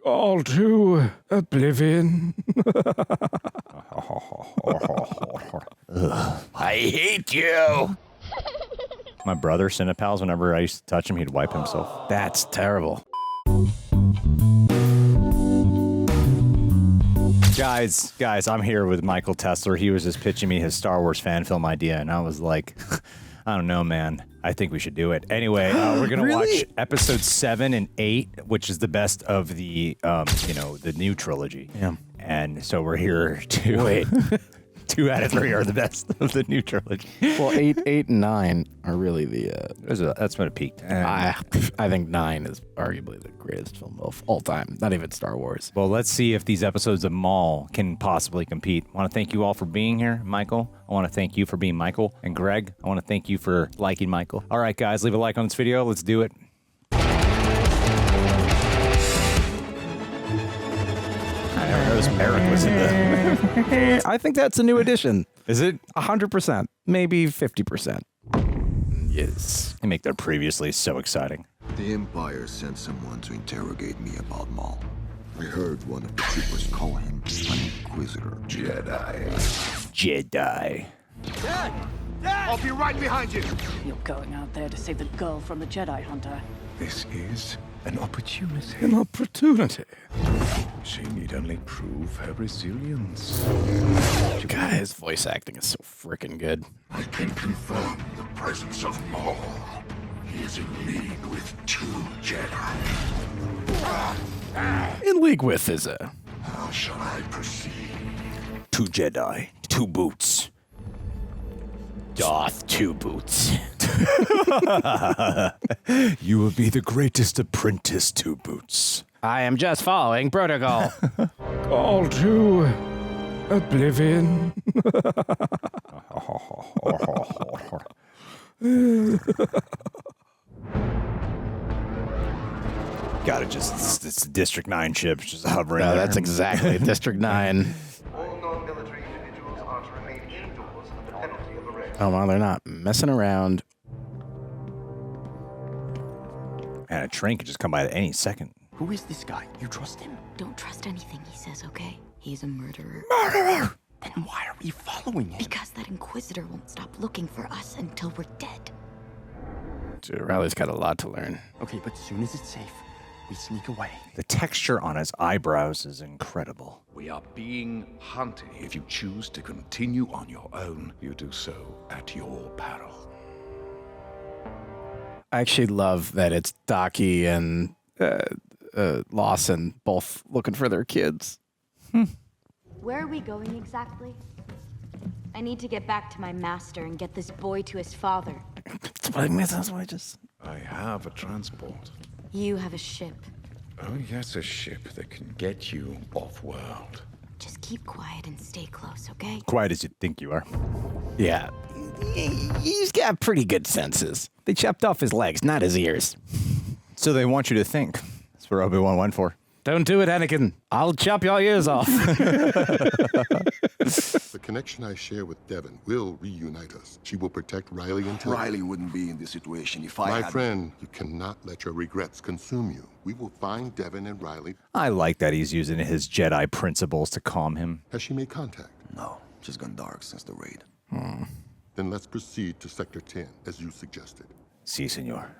All to Oblivion. I hate you. My brother, Cinepals, whenever I used to touch him, he'd wipe himself. That's terrible. Guys, I'm here with Michael Tessler. He was just pitching me his Star Wars fan film idea, and I was like, I don't know, man. I think we should do it. Anyway, we're going to watch episodes 7 and 8, which is the best of the, the new trilogy. Yeah. And so we're here to... Wait. 2 out of 3 are the best of the new trilogy. Well, 8 and 9 are really the... That's when it peaked. I think 9 is arguably the greatest film of all time. Not even Star Wars. Well, let's see if these episodes of Maul can possibly compete. I want to thank you all for being here, Michael. I want to thank you for being Michael. And Greg, I want to thank you for liking Michael. All right, guys, leave a like on this video. Let's do it. I never noticed Marrok was in the... I think that's a new addition. Is it? 100%. Maybe 50%. Yes. They make their previously so exciting. The Empire sent someone to interrogate me about Maul. I heard one of the troopers call him an Inquisitor. Jedi. Dad! I'll be right behind you! You're going out there to save the girl from the Jedi Hunter. This is an opportunity. An opportunity. She need only prove her resilience. God, his voice acting is so freaking good. I can confirm the presence of Maul. He is in league with 2 Jedi. In league with Izara. How shall I proceed? 2 Jedi, 2 boots. Darth 2 boots. You will be the greatest apprentice, 2 boots. I am just following protocol. All to Oblivion. Gotta just, it's District 9 ships just hovering No, there. that's exactly District 9. All non-military individuals are to remain indoors under penalty of arrest. Oh, well, they're not messing around. And a train could just come by at any second. Who is this guy? You trust him? Don't trust anything he says, okay? He's a murderer. Murderer! Then why are we following him? Because that Inquisitor won't stop looking for us until we're dead. Dude, Rylee's got a lot to learn. Okay, but as soon as it's safe, we sneak away. The texture on his eyebrows is incredible. We are being hunted. If you choose to continue on your own, you do so at your peril. I actually love that it's Daki and Lawson both looking for their kids. Where are we going exactly? I need to get back to my master and get this boy to his father. That's what I miss. That's what I just... I have a transport. You have a ship. Oh yes, a ship that can get you off-world. Just keep quiet and stay close, okay? Quiet as you think you are. Yeah. He's got pretty good senses. They chopped off his legs, not his ears. So they want you to think. That's what Obi-Wan went for. Don't do it, Anakin. I'll chop your ears off. The connection I share with Devon will reunite us. She will protect Rylee until... Rylee wouldn't be in this situation if I My had... friend, you cannot let your regrets consume you. We will find Devon and Rylee. I like that he's using his Jedi principles to calm him. Has she made contact? No, she's gone dark since the raid. Then let's proceed to Sector 10, as you suggested. Si, senor.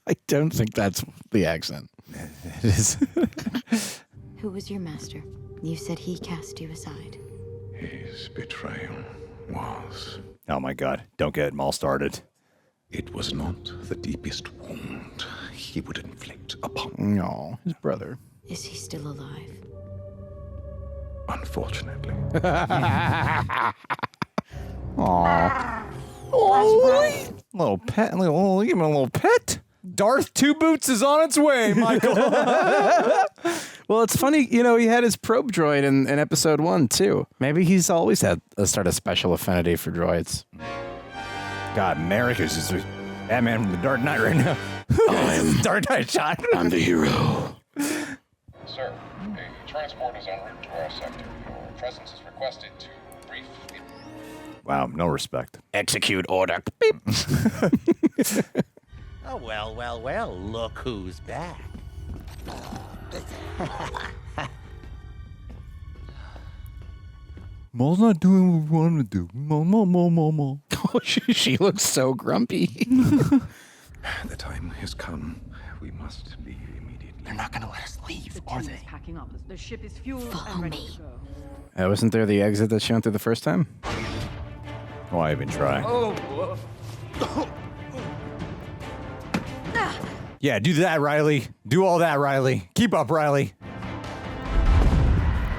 I don't think that's the accent. It is. Who was your master? You said he cast you aside. His betrayal was... Oh my god. Don't get Maul started. It was not the deepest wound he would inflict upon... No, his brother. Is he still alive? Unfortunately. Aww. Oh, little pet. Give him a little pet. Darth 2 Boots is on its way, Michael. Well, it's funny, you know, he had his probe droid in episode 1, too. Maybe he's always had a sort of special affinity for droids. God, Marrok is just Batman from the Dark Knight right now. I'm Dark Knight shot. I'm the hero. Sir, a transport is en route to our sector. Your presence is requested to brief the... Wow, no respect. Execute order. Beep. Oh, well, look who's back. Maul's not doing what we want him to do. Maul. Oh, she looks so grumpy. The time has come. We must leave immediately. They're not gonna let us leave, The are team they? is packing up. The ship is fueled Follow and ready me. to go. Wasn't there the exit that she went through the first time? Why even try? Yeah, do that, Rylee. Do all that, Rylee. Keep up, Rylee.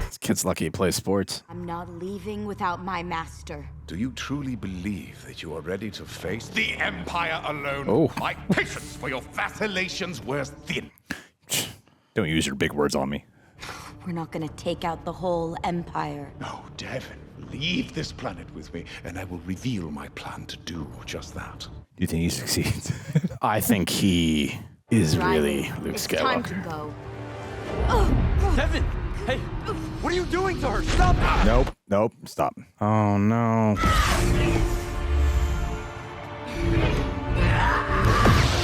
This kid's lucky he plays sports. I'm not leaving without my master. Do you truly believe that you are ready to face the Empire alone? Oh. My patience for your vacillations wears thin. Don't use your big words on me. We're not gonna take out the whole Empire. No, Devon, leave this planet with me, and I will reveal my plan to do just that. Do you think he succeeds? I think he is really Rylee, Luke it's time to Skywalker. go. Devon! Hey, what are you doing to her? Stop! Nope. Stop. Oh no.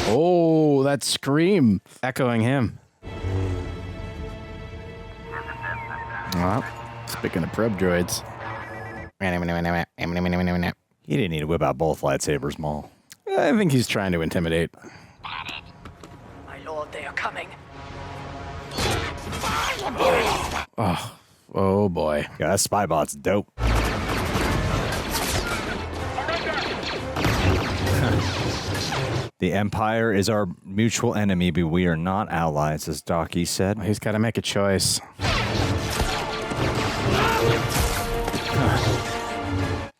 Oh, that scream. Echoing him. Well, speaking of probe droids. He didn't need to whip out both lightsabers, Maul. I think he's trying to intimidate. My lord, they are coming. Oh boy. Yeah, that spy bot's dope. The Empire is our mutual enemy, but we are not allies, as Daki said. He's got to make a choice.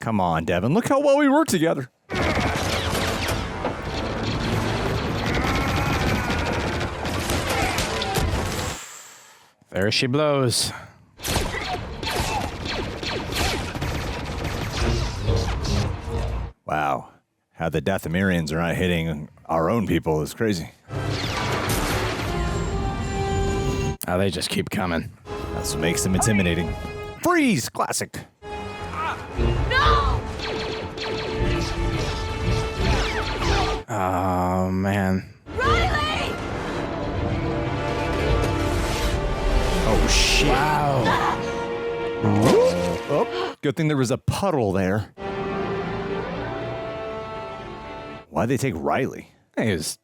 Come on, Devon. Look how well we work together. There she blows. Wow. How the Dathomirians are not hitting our own people is crazy. Oh, they just keep coming. That's what makes them intimidating. Freeze! Classic. No! Oh, man. Rylee! Oh, shit. Wow. Oh, good thing there was a puddle there. Why'd they take Rylee? He was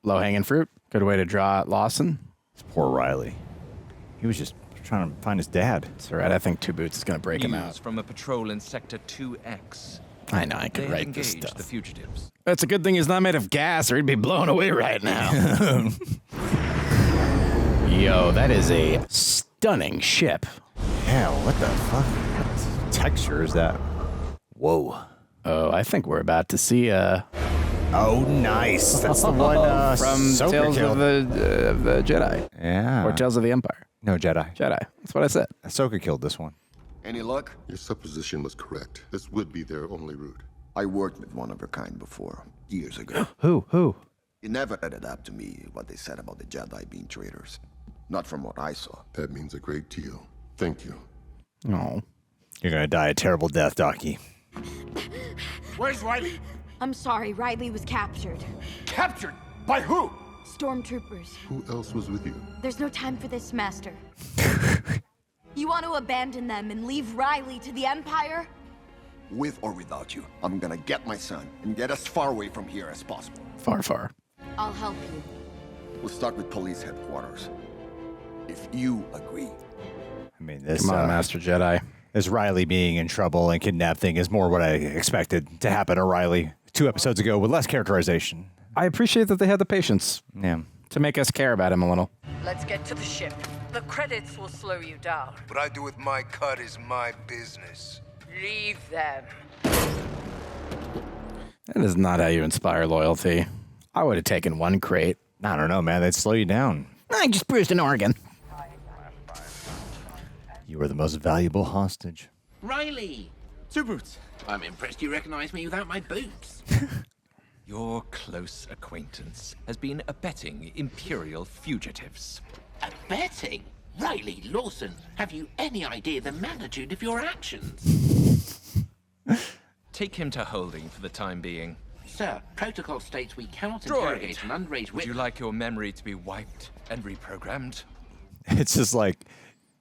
low-hanging fruit. Good way to draw out Lawson. Poor Rylee. He was just trying to find his dad. It's all right. I think Two Boots is going to break him out. News from a patrol in Sector 2X. I know I could They have write this engaged stuff. the fugitives. That's a good thing he's not made of gas or he'd be blown away right now. Yo, that is a stunning ship. Yeah, what the fuck? What texture is that? Whoa. Oh, I think we're about to see Oh, nice. That's the one from Ahsoka Tales killed. of the Jedi. Yeah. Or Tales of the Empire. No, Jedi. Jedi. That's what I said. Ahsoka killed this one. Any luck? Your supposition was correct. This would be their only route. I worked with one of your kind before, years ago. Who? It never added up to me what they said about the Jedi being traitors. Not from what I saw. That means a great deal. Thank you. Oh. You're going to die a terrible death, Daki. Where's Rylee? I'm sorry, Rylee was captured. Captured? By who? Stormtroopers. Who else was with you? There's no time for this, Master. You want to abandon them and leave Rylee to the Empire? With or without you, I'm gonna get my son and get as far away from here as possible. Far. I'll help you. We'll start with police headquarters. If you agree. I mean, this, Come on, Master Jedi. this Rylee being in trouble and kidnapped thing is more what I expected to happen to Rylee 2 episodes ago with less characterization. I appreciate that they had the patience Yeah. to make us care about him a little. Let's get to the ship. The credits will slow you down. What I do with my cut is my business. Leave them. That is not how you inspire loyalty. I would have taken one crate. I don't know, man. They'd slow you down. I just bruised an organ. You were the most valuable hostage. Rylee! Two Boots. I'm impressed you recognize me without my boots. Your close acquaintance has been abetting Imperial fugitives. Abetting? Rylee, Lawson, have you any idea the magnitude of your actions? Take him to holding for the time being. Sir, protocol states we cannot Droid, interrogate an underage would you witness. like your memory to be wiped and reprogrammed? It's just like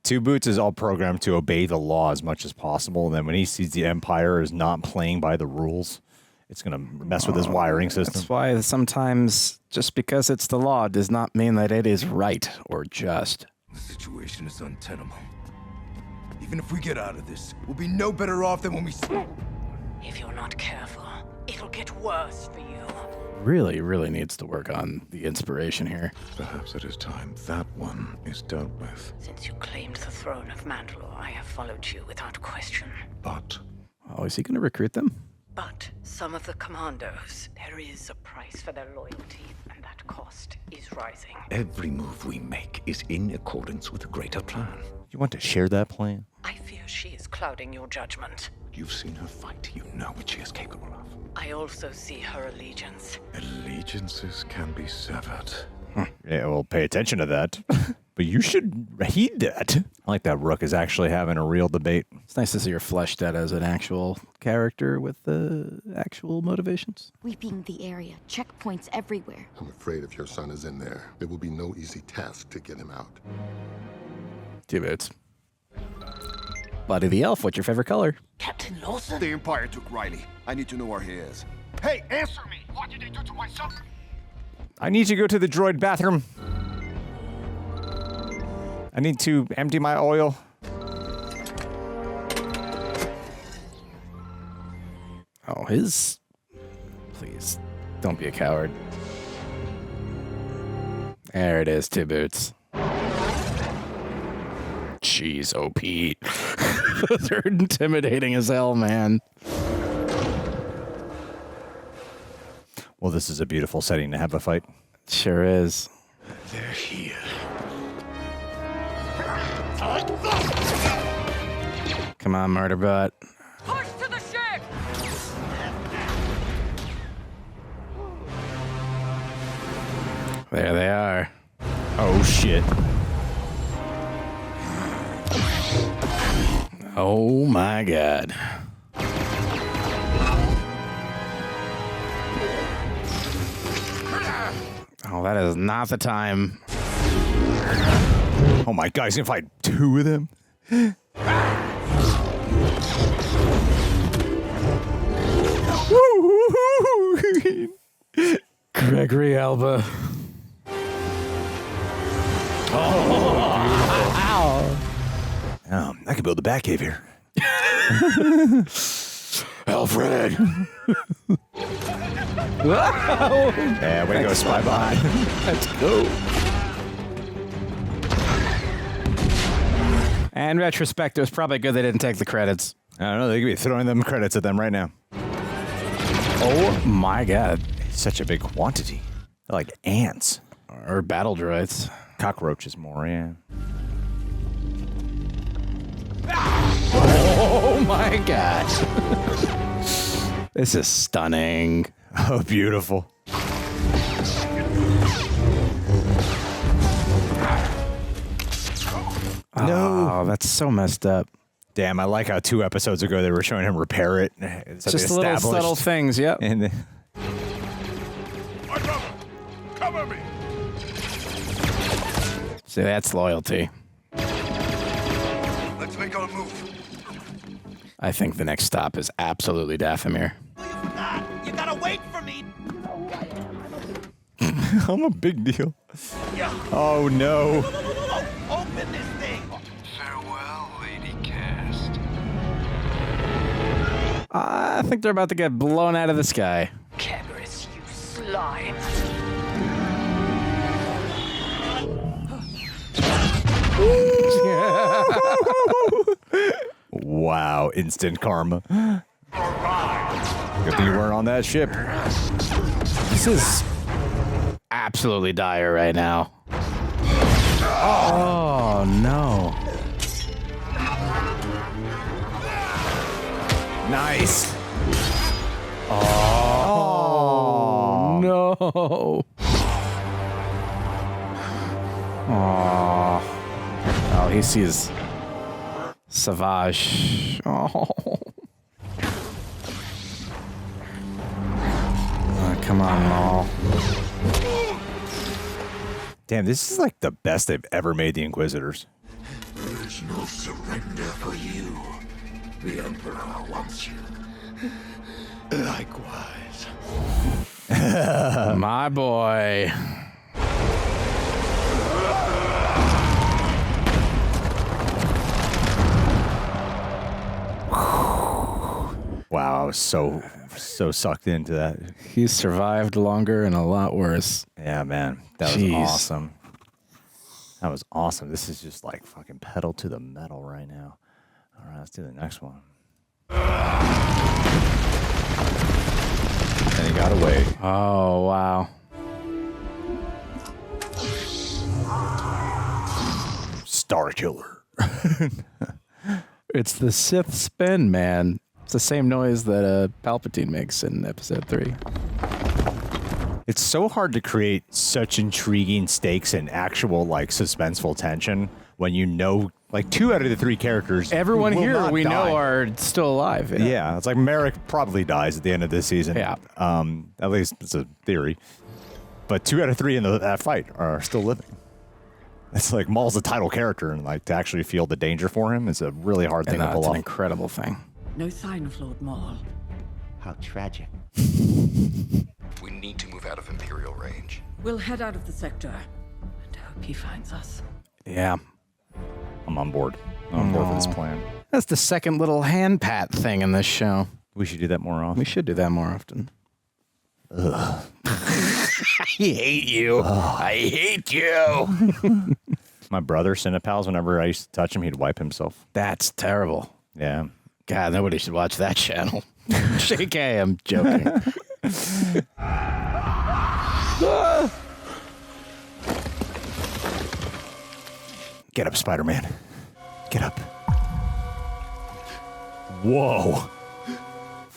Two Boots is all programmed to obey the law as much as possible. And then when he sees the Empire is not playing by the rules, it's going to mess with his wiring system. That's why sometimes just because it's the law does not mean that it is right or just. The situation is untenable. Even if we get out of this, we'll be no better off than when we... If you're not careful, it'll get worse for you. Really needs to work on the inspiration here. Perhaps it is time that one is dealt with. Since you claimed the throne of Mandalore, I have followed you without question. But... Oh, is he going to recruit them? But some of the commandos, there is a price for their loyalty, and that cost is rising. Every move we make is in accordance with a greater plan. You want to share that plan? I fear she is clouding your judgment. You've seen her fight. You know what she is capable of. I also see her allegiance. Allegiances can be severed. Yeah, well, pay attention to that. But you should heed that. I like that Rook is actually having a real debate. It's nice to see her fleshed out as an actual character with actual motivations. Sweeping the area, checkpoints everywhere. I'm afraid if your son is in there, it will be no easy task to get him out. 2 Boots. Buddy the Elf, what's your favorite color? Captain Lawson? The Empire took Rylee. I need to know where he is. Hey, answer me! What did they do to my son? I need to go to the droid bathroom. I need to empty my oil. Oh, his... Please, don't be a coward. There it is, 2 Boots. Jeez, OP. Those are intimidating as hell, man. Well, this is a beautiful setting to have a fight. Sure is. They're here. Come on, Murderbot. Push to the ship! There they are. Oh, shit. Oh, my God. Oh, that is not the time. Oh, my God, he's going to fight 2 of them? Gregory Alba. I could build a Batcave here. Alfred. Yeah, way to go, Spy Behind. Let's go. And retrospect, it was probably good they didn't take the credits. I don't know, they could be throwing them credits at them right now. Oh my God. Such a big quantity. They're like ants. Or battle droids. Cockroaches more, yeah. Oh my gosh. This is stunning. Oh, beautiful. No. Oh, that's so messed up. Damn, I like how 2 episodes ago they were showing him repair it. It's just little subtle things, yep. And Cover me! See, that's loyalty. Let's make our move. I think the next stop is absolutely Dathomir. You gotta wait for me! I'm a big deal. Oh, no. Open this thing! Farewell, Lady Cast. I think they're about to get blown out of the sky. Cabris, you slime. Wow, instant karma. Good thing you weren't on that ship. This is absolutely dire right now. Oh, no. Nice. Oh, no. Oh, he sees Savage. Oh, come on, Maul. Damn, this is like the best they've ever made the Inquisitors. There is no surrender for you. The Emperor wants you. Likewise. My boy. Wow, I was so sucked into that. He survived longer and a lot worse. Yeah, man. That was awesome. That was awesome. This is just like fucking pedal to the metal right now. All right, let's do the next one. And he got away. Oh, wow. Star Killer. It's the Sith spin, man. It's the same noise that Palpatine makes in Episode 3. It's so hard to create such intriguing stakes and actual like suspenseful tension when you know like 2 out of the 3 characters. Everyone will here not we die. know are still alive. Yeah, it's like Marrok probably dies at the end of this season. Yeah. At least it's a theory. But 2 out of 3 in that fight are still living. It's like Maul's the title character, and like to actually feel the danger for him is a really hard thing to pull It's off. an incredible thing. No sign of Lord Maul. How tragic. We need to move out of Imperial range. We'll head out of the sector and hope he finds us. Yeah. I'm on board. I'm on board for this plan. That's the second little hand pat thing in this show. We should do that more often. We should do that more often. Ugh. I hate you. I hate you. My brother, Cinepals, whenever I used to touch him, he'd wipe himself. That's terrible. Yeah. God, nobody should watch that channel. JK, I'm joking. Get up, Spider-Man. Get up. Whoa.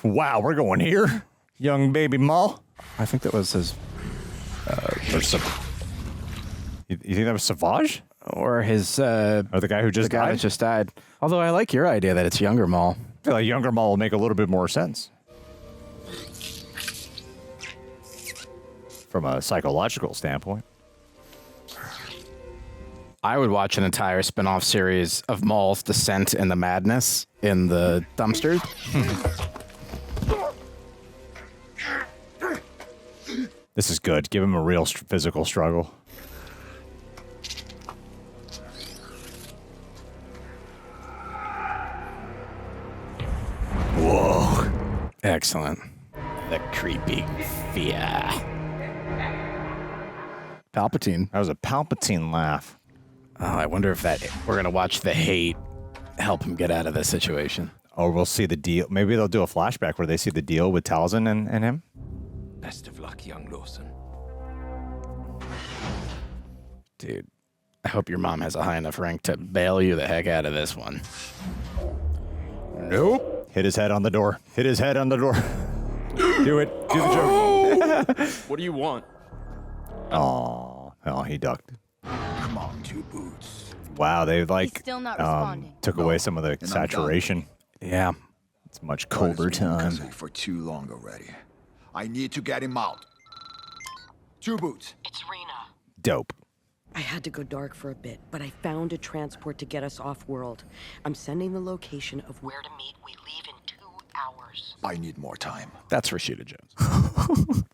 Wow, we're going here. Young baby Maul. I think that was his... You think that was Savage? Or his... or the guy who just the guy died? that just died. Although I like your idea that it's younger Maul. I feel like younger Maul will make a little bit more sense. From a psychological standpoint. I would watch an entire spin-off series of Maul's descent in the madness in the dumpsters. This is good. Give him a real physical struggle. Whoa. Excellent. The creepy fear. Palpatine. That was a Palpatine laugh. Oh, I wonder if we're going to watch the hate help him get out of this situation. Or we'll see the deal. Maybe they'll do a flashback where they see the deal with Talzin and him. Best of luck, young Lawson. Dude, I hope your mom has a high enough rank to bail you the heck out of this one. Nope. Hit his head on the door. Hit his head on the door. Do it. Do the joke. What do you want? Oh, he ducked. Come on, 2 boots. Wow, they like still not responding. took away some of the saturation. Yeah. It's much colder time. For too long already. I need to get him out. 2 boots. It's Rena. Dope. I had to go dark for a bit, but I found a transport to get us off-world. I'm sending the location of where to meet. We leave in 2 hours. I need more time. That's Rashida Jones.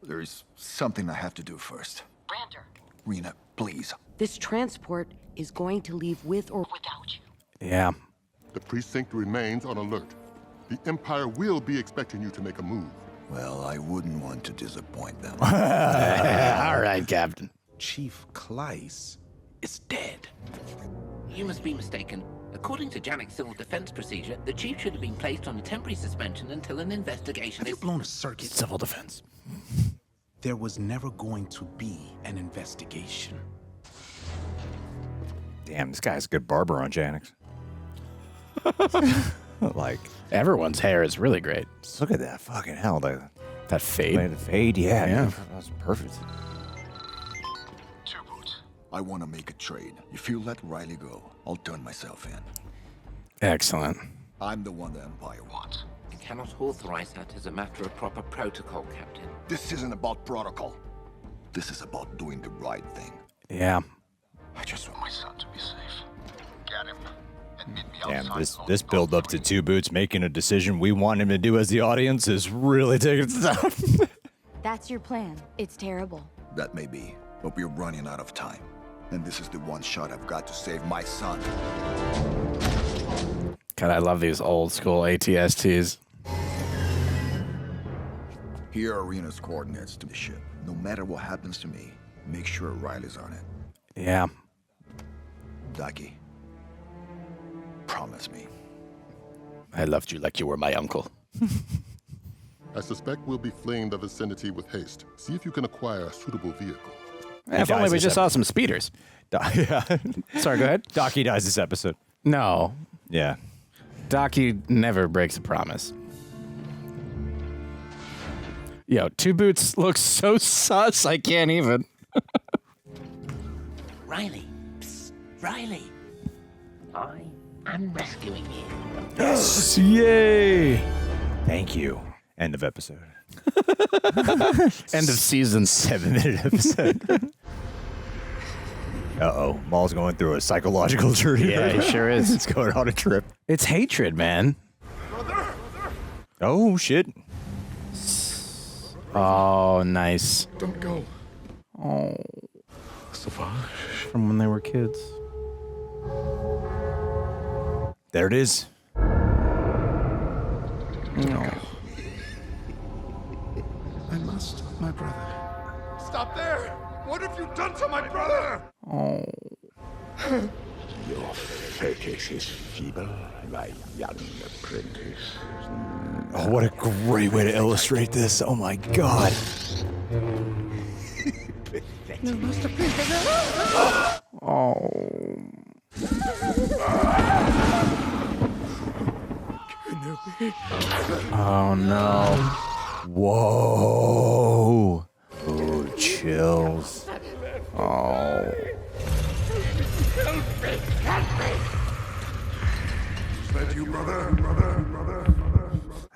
There's something I have to do first. Brander. Rena, please. This transport is going to leave with or without you. Yeah. The precinct remains on alert. The Empire will be expecting you to make a move. Well, I wouldn't want to disappoint them. All right, Captain. Chief Kleiss is dead. You must be mistaken. According to Janek's civil defense procedure, the chief should have been placed on a temporary suspension until an investigation Have you blown a circuit? Civil defense. There was never going to be an investigation. Damn, this guy's a good barber on Janix. Like, everyone's hair is really great. Just look at that fucking hell. That fade. The fade, yeah. That was perfect. I want to make a trade. If you let Rylee go, I'll turn myself in. Excellent. I'm the one the Empire wants. I cannot authorize that as a matter of proper protocol, Captain. This isn't about protocol. This is about doing the right thing. Yeah. I just want my son to be safe. Get him and meet me Damn, outside. this build up to Two Boots making a decision we want him to do as the audience is really taking its time. That's your plan. It's terrible. That may be, but we're running out of time. And this is the one shot I've got to save my son. God, I love these old school ATSTs. Here are Rena's coordinates to the ship. No matter what happens to me, make sure Rylee's on it. Yeah. Daki, promise me. I loved you like you were my uncle. I suspect we'll be fleeing the vicinity with haste. See if you can acquire a suitable vehicle. If only we just saw some speeders. Yeah. Sorry, go ahead. Daki dies this episode. No. Yeah. Daki never breaks a promise. Yo, Two Boots looks so sus, I can't even. Rylee. Psst. Rylee. I am rescuing you. Yes. Yay. Thank you. End of episode. End of season. 7-minute episode. Uh-oh. Maul's going through a psychological journey. Yeah, he sure is. It's going on a trip. It's hatred, man. Oh, shit. Oh, nice. Don't go. Oh. Savage. From when they were kids. There it is. No. I must, my brother. Stop there! What have you done to my brother? Oh. Your fetish is feeble, my young apprentice. Oh, what a great way to illustrate this. Oh, my God. Oh. Oh, no. Whoa. Oh, chills. Oh. Is that you, brother?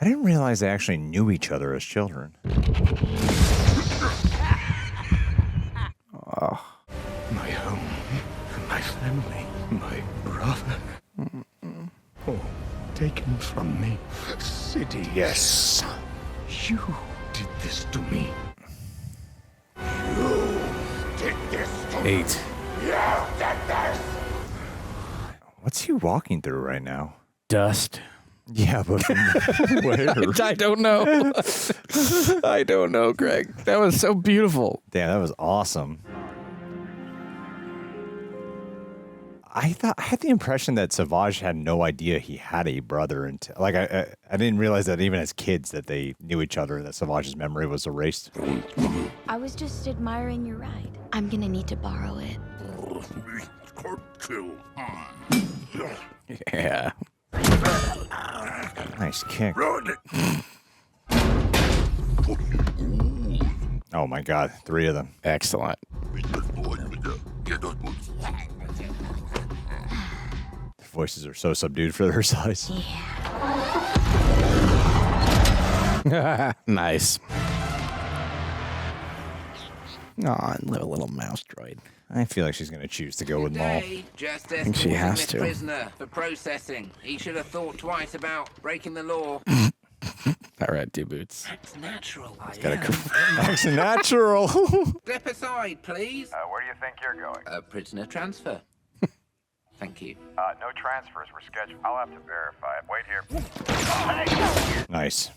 I didn't realize they actually knew each other as children. Oh. My home, my family, my brother. Oh, taken from me. Sidious. Yes. You did this to me. You did this to me. 8. You did this. What's he walking through right now? Dust. Yeah, but from where? I don't know. I don't know, Greg. That was so beautiful. Damn, that was awesome. I had the impression that Savage had no idea he had a brother until, like, I didn't realize that even as kids that they knew each other, that Savage's memory was erased. I was just admiring your ride. I'm gonna need to borrow it. Yeah. Nice kick. Oh my God, 3 of them. Excellent. Their voices are so subdued for their size. Nice. Oh, I love a little mouse droid. I feel like she's going to choose to go with Maul. Just I think she has to. Prisoner for processing. He should have thought twice about breaking the law. All right, Two Boots. That's natural. That's natural. Step aside, please. Where do you think you're going? Prisoner transfer. Thank you. No transfers were scheduled. I'll have to verify it. Wait here. Nice.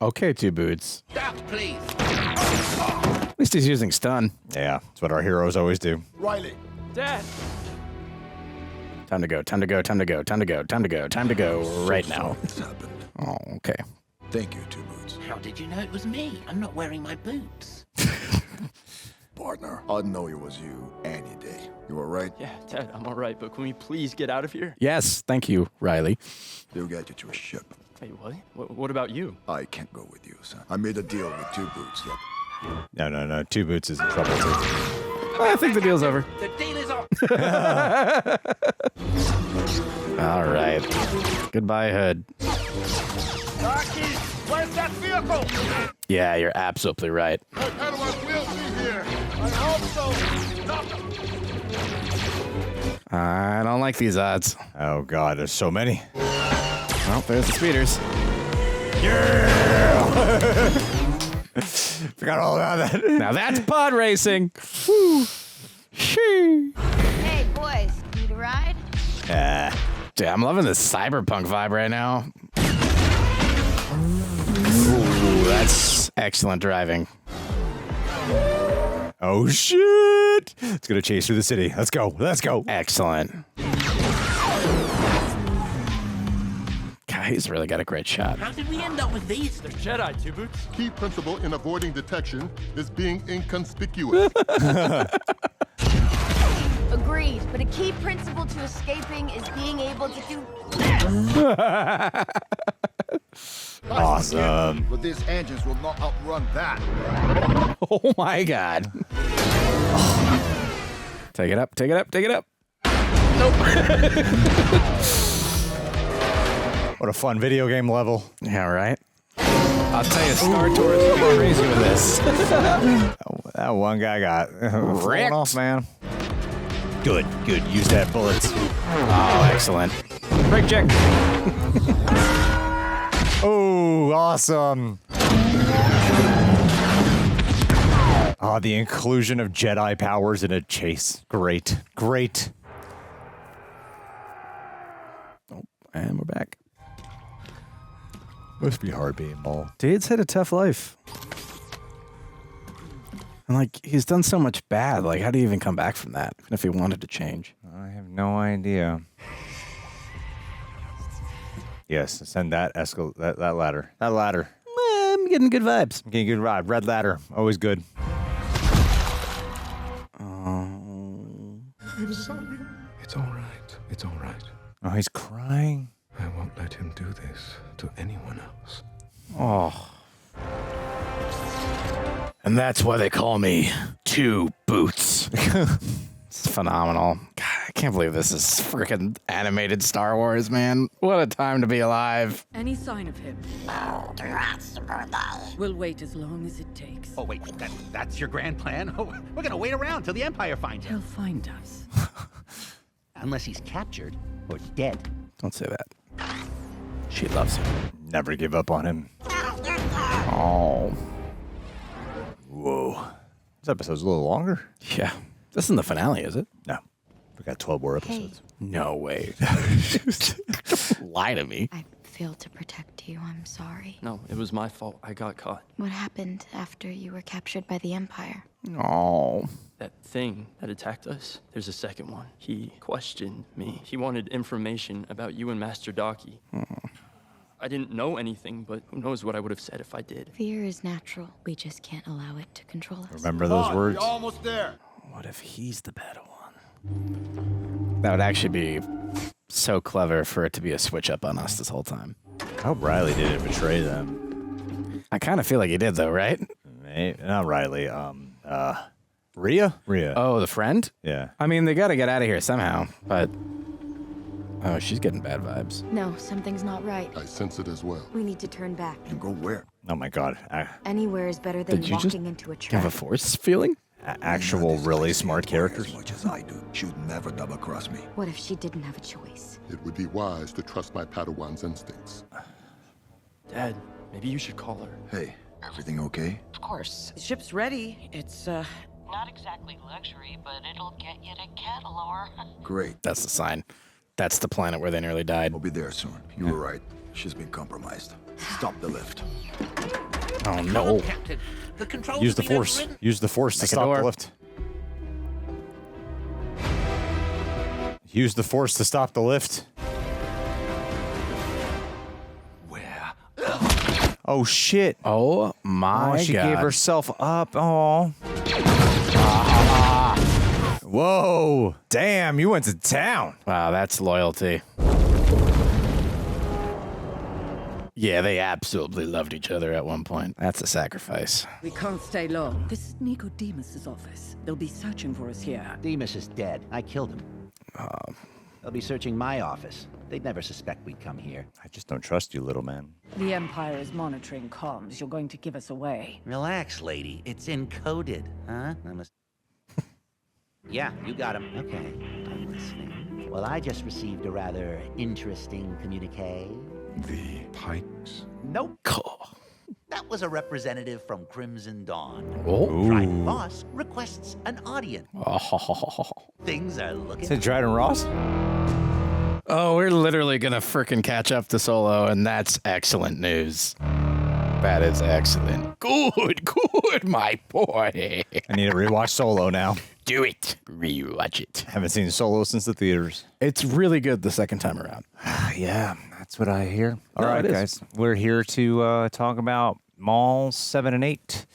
Okay, Two Boots. Duck, please. At least he's using stun. Yeah, that's what our heroes always do. Rylee. Dad. Time to go, time to go, time to go, time to go, time to go, time to go right now. It's happened. Oh, okay. Thank you, Two Boots. How did you know it was me? I'm not wearing my boots. Partner, I'd know it was you any day. You all right? Yeah, Dad, I'm all right, but can we please get out of here? Yes, thank you, Rylee. They'll get you to a ship. Wait, what? What about you? I can't go with you, son. I made a deal with Two Boots that... No. Two Boots is in trouble too. I think the deal's over. The deal is off. All right. Goodbye, Hood. Daki, where's that vehicle? Yeah, you're absolutely right. How do I wheel through here? I hope so. Stop. I don't like these odds. Oh, God, there's so many. Well, there's the speeders. Yeah! Forgot all about that. Now that's pod racing. Woo. Shee. Hey, boys, need a ride? Yeah. Dude, I'm loving this cyberpunk vibe right now. Ooh, that's excellent driving. Oh, shit. It's going to chase through the city. Let's go. Let's go. Excellent. God, he's really got a great shot. How did we end up with these? They're Jedi, Two Boots. Key principle in avoiding detection is being inconspicuous. Agreed, but a key principle to escaping is being able to do this. Awesome. But these engines will not outrun that. Oh my God. Take it up, take it up, take it up. Nope. What a fun video game level. Yeah, right? I'll tell you, Star Tours is going crazy with this. That one guy got wrecked off, man. Good, good. Use that bullets. Oh, excellent. Brake check. Oh, awesome. Oh, the inclusion of Jedi powers in a chase. Great, great. Oh, and we're back. Must be hard being Maul. Dude's had a tough life. And, like, he's done so much bad. Like, how do you even come back from that, even if he wanted to change? I have no idea. Yes, send that that ladder. That ladder. I'm getting good vibes. I'm getting good vibe. Red ladder. Always good. I'm sorry. It's all right. It's all right. Oh, he's crying. I won't let him do this to anyone else. Oh. And that's why they call me Two Boots. It's phenomenal. God, I can't believe this is freaking animated Star Wars, man. What a time to be alive. Any sign of him? We'll wait as long as it takes. Oh, wait, that's your grand plan? Oh, we're gonna wait around till the Empire finds him. He'll find us. Unless he's captured or dead. Don't say that. She loves him. Never give up on him. Oh. Whoa. This episode's a little longer. Yeah. This isn't the finale, is it? No. We got 12 more episodes. No way. Lie to me. I failed to protect you. I'm sorry. No, it was my fault. I got caught. What happened after you were captured by the Empire? Oh. That thing that attacked us, there's a second one. He questioned me. He wanted information about you and Master Daki. I didn't know anything, but who knows what I would have said if I did. Fear is natural. We just can't allow it to control us. Remember those words? You're almost there. What if he's the better one? That would actually be so clever for it to be a switch up on us this whole time. I hope Rylee didn't betray them. I kind of feel like he did, though, right? Maybe, not Rylee. Rhea? Rhea. Oh, the friend? Yeah. I mean, they got to get out of here somehow, but... Oh, she's getting bad vibes. No, something's not right. I sense it as well. We need to turn back. And go where? Oh my God. Anywhere is better than Did you just walking into a have trap. a force feeling? Actual really smart characters. As much as I do, she would never double-cross me. What if she didn't have a choice? It would be wise to trust my Padawan's instincts. Dad, maybe you should call her. Hey, everything okay? Of course. The ship's ready. It's, not exactly luxury, but it'll get you to Catalor. Great. That's the sign. That's the planet where they nearly died. We'll be there soon. You were right. She's been compromised. Stop the lift. Oh, no. Captain, the controls Use the have been force. overridden. Use the force to Make a stop door. the lift. Use the force to stop the lift. Where? Oh, shit. Oh, my She God. gave herself up. Oh. Whoa. Damn, you went to town. Wow, that's loyalty. Yeah, they absolutely loved each other at one point. That's a sacrifice. We can't stay long. This is Nico Demas's office. They'll be searching for us here. Demas is dead. I killed him. They'll be searching my office. They'd never suspect we'd come here. I just don't trust you, little man. The Empire is monitoring comms. You're going to give us away. Relax, lady. It's encoded, huh? Yeah, you got him. Okay, I'm listening. Well, I just received a rather interesting communique. The Pikes? Nope. That was a representative from Crimson Dawn. Oh. Dryden Voss requests an audience. Things are looking... Is it Dryden Ross? Oh, we're literally going to frickin' catch up to Solo, and that's excellent news. That is excellent. Good, my boy. I need to rewatch Solo now. Do it. Rewatch it. Haven't seen Solo since the theaters. It's really good the second time around. Yeah, that's what I hear. All No, right, it is. guys. We're here to talk about Maul 7 and 8.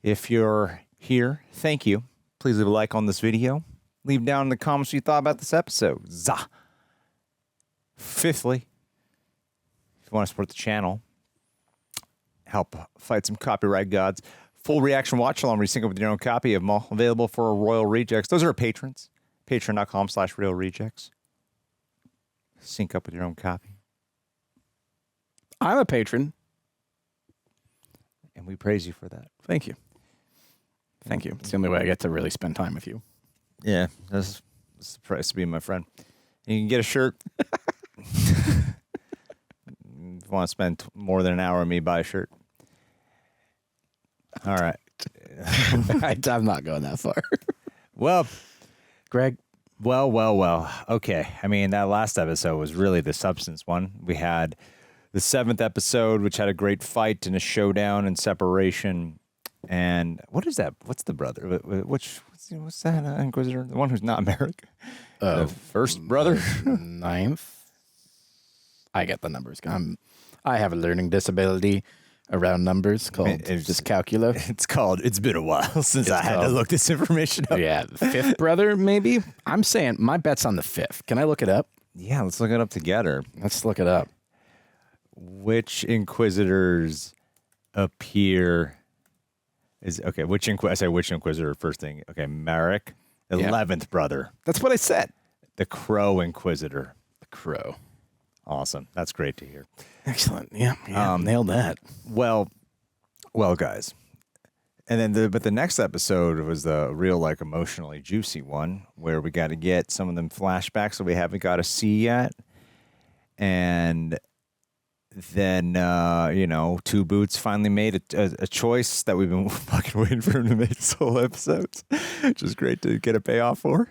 If you're here, thank you. Please leave a like on this video. Leave down in the comments what you thought about this episode. Zah. Fifthly, if you want to support the channel, help fight some copyright gods, full reaction watch along where you sync up with your own copy of Maul available for Royal Rejects. Those are our patrons. Patreon.com/Royal Rejects. Sync up with your own copy. I'm a patron. And we praise you for that. Thank you. Thank you. It's the only way I get to really spend time with you. Yeah, that's the price of being my friend. You can get a shirt. If you want to spend more than an hour with me, buy a shirt. All right. I'm not going that far. Well, Greg. Well. Okay. I mean, that last episode was really the substance one. We had the 7th episode, which had a great fight and a showdown and separation. And what is that? What's the brother? What's that Inquisitor? The one who's not Marrok? The first brother? 9th. I get the numbers. I have a learning disability around numbers called dyscalculia. It's been a while since I had to look this information up. Yeah, the 5th brother, maybe? I'm saying my bet's on the 5th. Can I look it up? Yeah, let's look it up together. Let's look it up. Which Inquisitors appear... which Inquisitor first thing? Okay, Marrok, 11th brother. That's what I said. The Crow Inquisitor. The Crow. Awesome. That's great to hear. Excellent. Yeah, nailed that. Well, guys. And then but the next episode was the real emotionally juicy one where we got to get some of them flashbacks that we haven't got to see yet. And then, Two Boots finally made a choice that we've been fucking waiting for him to make this whole episode, which is great to get a payoff for.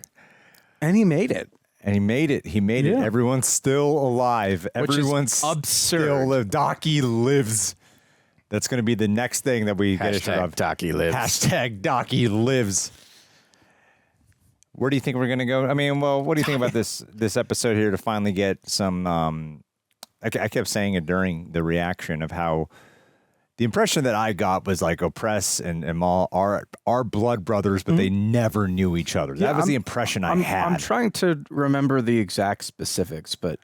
And he made it. And he made it. Everyone's still alive. Everyone's absurd. Still live. Daki lives. That's going to be the next thing that we get a shot of. Daki lives. Hashtag Daki lives. Where do you think we're going to go? I mean, well, what do you think about this episode here to finally get some... I kept saying it during the reaction of how the impression that I got was Opress and Maul are blood brothers, but they never knew each other. That was the impression I had. I'm trying to remember the exact specifics, but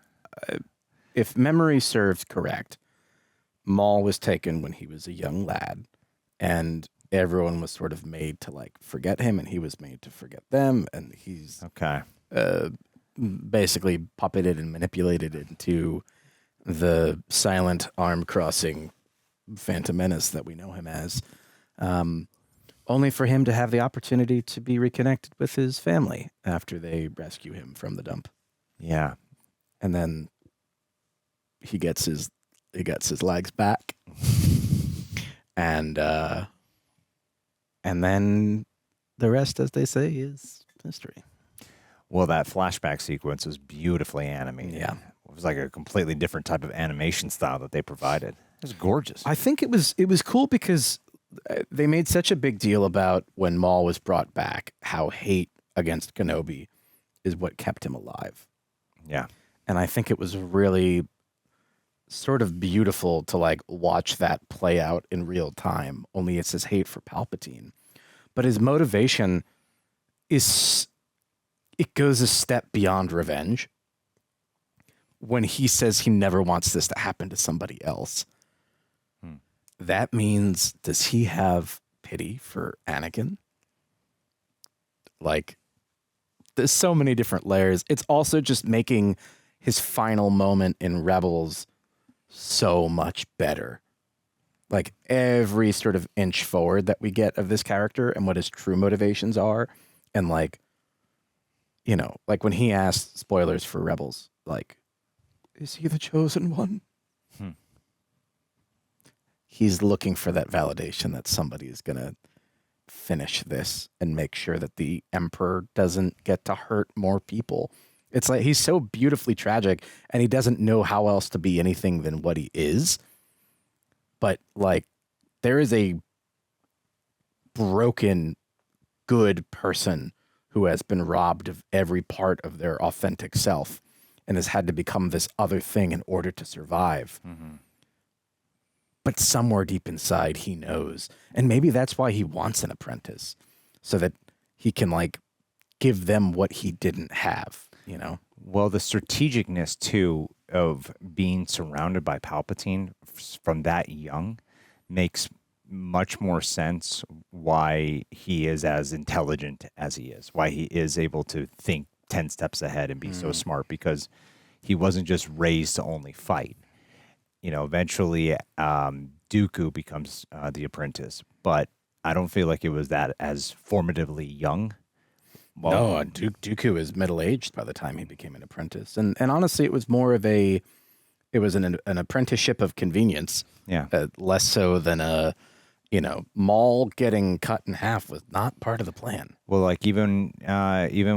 if memory serves correct, Maul was taken when he was a young lad, and everyone was sort of made to forget him, and he was made to forget them, and he's basically puppeted and manipulated into the silent arm-crossing Phantom Menace that we know him as, only for him to have the opportunity to be reconnected with his family after they rescue him from the dump. Yeah. And then he gets his legs back. and then the rest, as they say, is history. Well, that flashback sequence was beautifully animated. Yeah. It was a completely different type of animation style that they provided. It was gorgeous. I think it was cool because they made such a big deal about when Maul was brought back, how hate against Kenobi is what kept him alive. Yeah. And I think it was really sort of beautiful to watch that play out in real time, only it's his hate for Palpatine. But his motivation it goes a step beyond revenge. When he says he never wants this to happen to somebody else, that means, does he have pity for Anakin? There's so many different layers. It's also just making his final moment in Rebels so much better. Every sort of inch forward that we get of this character and what his true motivations are, and you know, like when he asked, spoilers for Rebels, like, is he the chosen one? He's looking for that validation that somebody is going to finish this and make sure that the Emperor doesn't get to hurt more people. It's like he's so beautifully tragic and he doesn't know how else to be anything than what he is. But like there is a broken, good person who has been robbed of every part of their authentic self and has had to become this other thing in order to survive. But somewhere deep inside, he knows. And maybe that's why he wants an apprentice, so that he can like give them what he didn't have, you know? Well, the strategicness, too, of being surrounded by Palpatine from that young makes much more sense why he is as intelligent as he is, why he is able to think 10 steps ahead and be so smart, because he wasn't just raised to only fight. You know, eventually Dooku becomes the apprentice, but I don't feel like it was that as formatively young. Well, no, Dooku is middle-aged by the time he became an apprentice. And honestly, it was more of an apprenticeship of convenience. Yeah. Less so than Maul getting cut in half was not part of the plan. Well, like even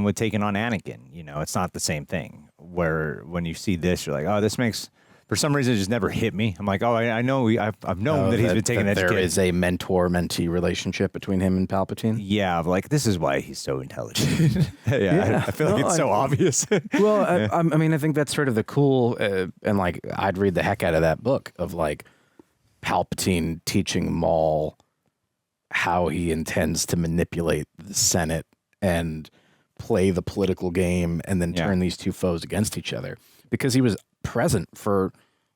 with taking on Anakin, you know, it's not the same thing. Where when you see this, you're like, oh, this makes... For some reason, it just never hit me. I'm like, oh, I know. I've known that he's been taking education. There is a mentor-mentee relationship between him and Palpatine. Yeah, like this is why he's so intelligent. I feel like it's so obvious. Well, I mean, I think that's sort of the cool, and like I'd read the heck out of that book of like Palpatine teaching Maul how he intends to manipulate the Senate and play the political game, and then turn these two foes against each other, because he was present for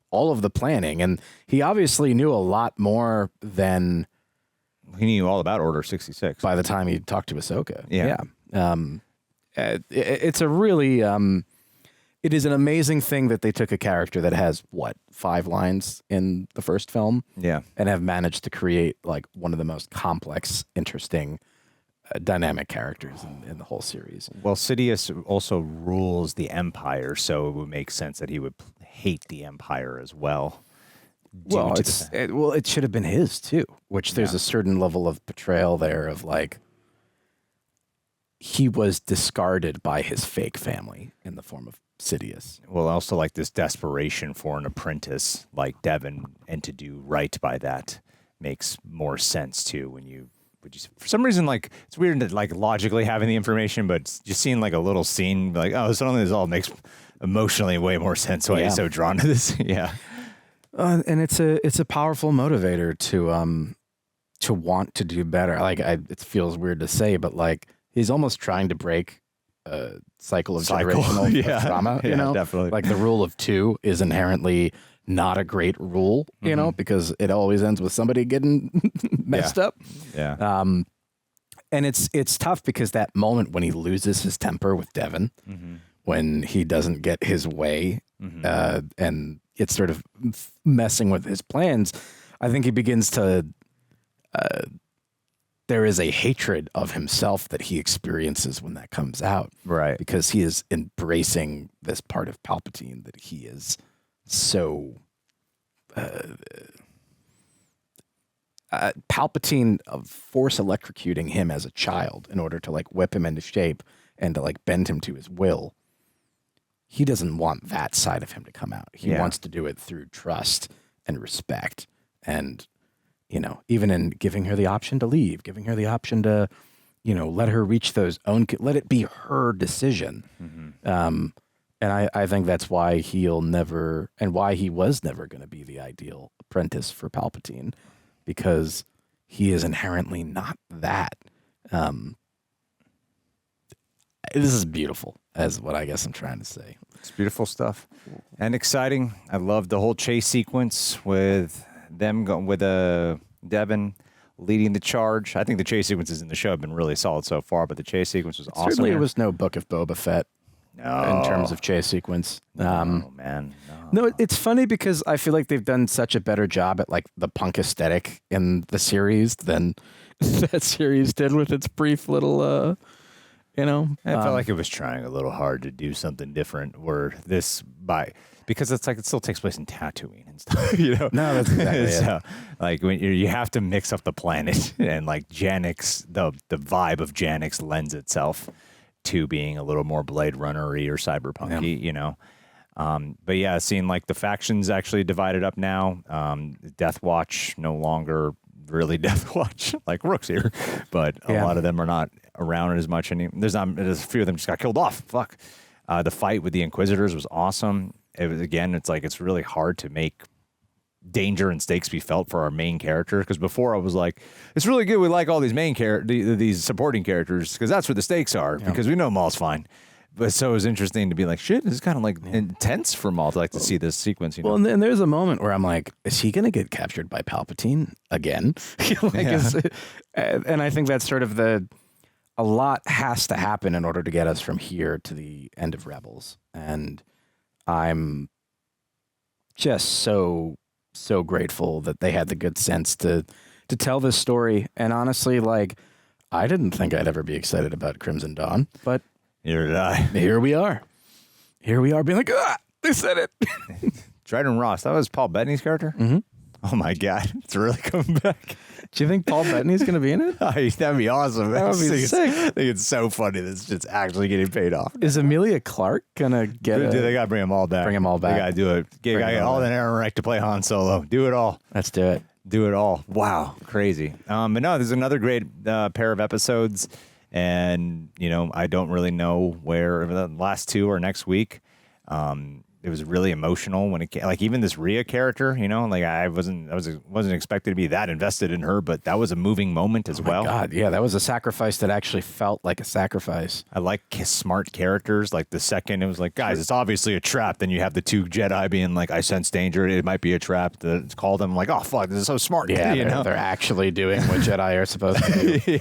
all of the planning, and he obviously knew a lot more than he knew all about Order 66 by the time he talked to Ahsoka. Yeah. It's a really it is an amazing thing that they took a character that has 5 lines in the first film, and have managed to create like one of the most complex, interesting, dynamic characters in the whole series. Well, Sidious also rules the Empire, so it would make sense that he would hate the Empire as well. Well, it should have been his too, which there's a certain level of betrayal there of like he was discarded by his fake family in the form of Sidious. Well, also like this desperation for an apprentice like Devon, and to do right by that makes more sense too when you for some reason, like it's weird to like logically having the information, but just seeing like a little scene, like, oh, suddenly this all makes emotionally way more sense why he's so drawn to this. And it's a powerful motivator to want to do better. Like it feels weird to say, but like he's almost trying to break a cycle of generational trauma. You know, definitely. Like the rule of 2 is inherently not a great rule, you know, because it always ends with somebody getting messed up. And it's tough because that moment when he loses his temper with Devon, when he doesn't get his way, and it's sort of messing with his plans, I think he begins to, there is a hatred of himself that he experiences when that comes out. Right. Because he is embracing this part of Palpatine that he is so Palpatine of force electrocuting him as a child in order to like whip him into shape and to like bend him to his will. He doesn't want that side of him to come out. He wants to do it through trust and respect, and you know, even in giving her the option to leave, giving her the option to, you know, let her reach those own, let it be her decision. And I think that's why he'll never, and why he was never going to be the ideal apprentice for Palpatine, because he is inherently not that. This is beautiful, as what I guess I'm trying to say. It's beautiful stuff and exciting. I love the whole chase sequence with them going with Devon leading the charge. I think the chase sequences in the show have been really solid so far, but the chase sequence was awesome. Certainly, it was no Book of Boba Fett. No. In terms of chase sequence. Man. No, it's funny because I feel like they've done such a better job at like the punk aesthetic in the series than that series did with its brief little You know, I felt like it was trying a little hard to do something different. Because it's like it still takes place in Tatooine and stuff. You know, no, that's exactly so, like when you have to mix up the planet, and like Janix, the vibe of Janix lends itself to being a little more Blade Runner-y or cyberpunk-y, you know. But yeah, seeing like the factions actually divided up now. Death Watch no longer really Death Watch like Rook's here, but a lot of them are not around as much. There's a few of them just got killed off. Fuck. The fight with the Inquisitors was awesome. It was, again, it's like it's really hard to make danger and stakes be felt for our main character, because before I was like, it's really good we like all these these supporting characters because that's where the stakes are, because we know Maul's fine. But so it was interesting to be like, shit, this is kind of like intense for Maul to like to see this sequence. You know? Well, and there's a moment where I'm like, is he going to get captured by Palpatine again? And I think that's sort of a lot has to happen in order to get us from here to the end of Rebels. And I'm just so grateful that they had the good sense to tell this story. And honestly, like, I didn't think I'd ever be excited about Crimson Dawn, but here did I. Here we are. Here we are being like, they said it. Dryden Ross, that was Paul Bettany's character? Mm-hmm. Oh my God, it's really coming back. Do you think Paul Bettany's going to be in it? That'd be awesome. That would be sick. I think it's so funny that it's just actually getting paid off. Is Emilia Clarke going to get Dude, they got to bring them all back. Bring them all back. They got to do it. They got all that Eric to play Han Solo. Do it all. Let's do it. Do it all. Wow. Crazy. But no, there's another great pair of episodes. And, you know, I don't really know where the last two are next week. It was really emotional when it came, like even this Rhea character, you know, like I wasn't expected to be that invested in her, but that was a moving moment as well. God, yeah, that was a sacrifice that actually felt like a sacrifice. I like smart characters. Like the second it was like, guys, it's obviously a trap. Then you have the two Jedi being like, I sense danger. It might be a trap. To call them like, oh fuck, this is so smart. Yeah, they're actually doing what Jedi are supposed to do.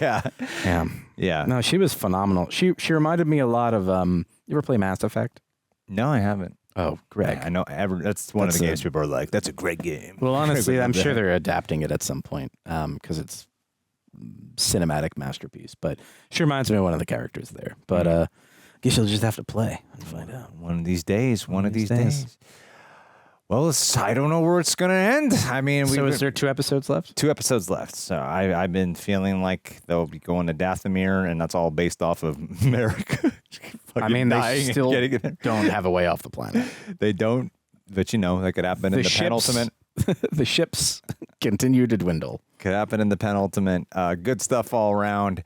Yeah. No, she was phenomenal. She reminded me a lot of. You ever play Mass Effect? No, I haven't. Oh, Greg. Yeah, I know. That's one of the games people are like, that's a great game. Well, honestly, I'm sure they're adapting it at some point because it's cinematic masterpiece. But she reminds me of one of the characters there. But I guess you'll just have to play and find out. One of these days. One of these days. Well, I don't know where it's going to end. I mean, so is there 2 episodes left? 2 episodes left. So I've been feeling like they'll be going to Dathomir, and that's all based off of Marrok. I mean, they still don't have a way off the planet. They don't, but you know, that could happen in the penultimate. The ships continue to dwindle. Could happen in the penultimate. Good stuff all around.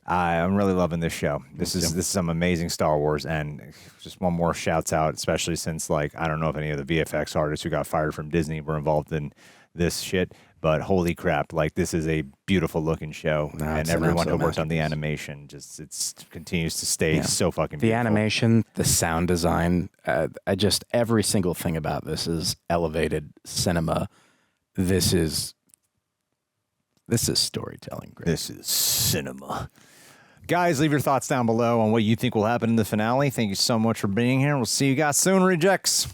I'm really loving this show. This is some amazing Star Wars, and just one more shouts out, especially since like I don't know if any of the VFX artists who got fired from Disney were involved in this shit, but holy crap, like this is a beautiful looking show, and everyone who worked on the animation it continues to stay so fucking beautiful. The animation, the sound design, just every single thing about this is elevated cinema. This is storytelling. Great. This is cinema. Guys, leave your thoughts down below on what you think will happen in the finale. Thank you so much for being here. We'll see you guys soon, Rejects.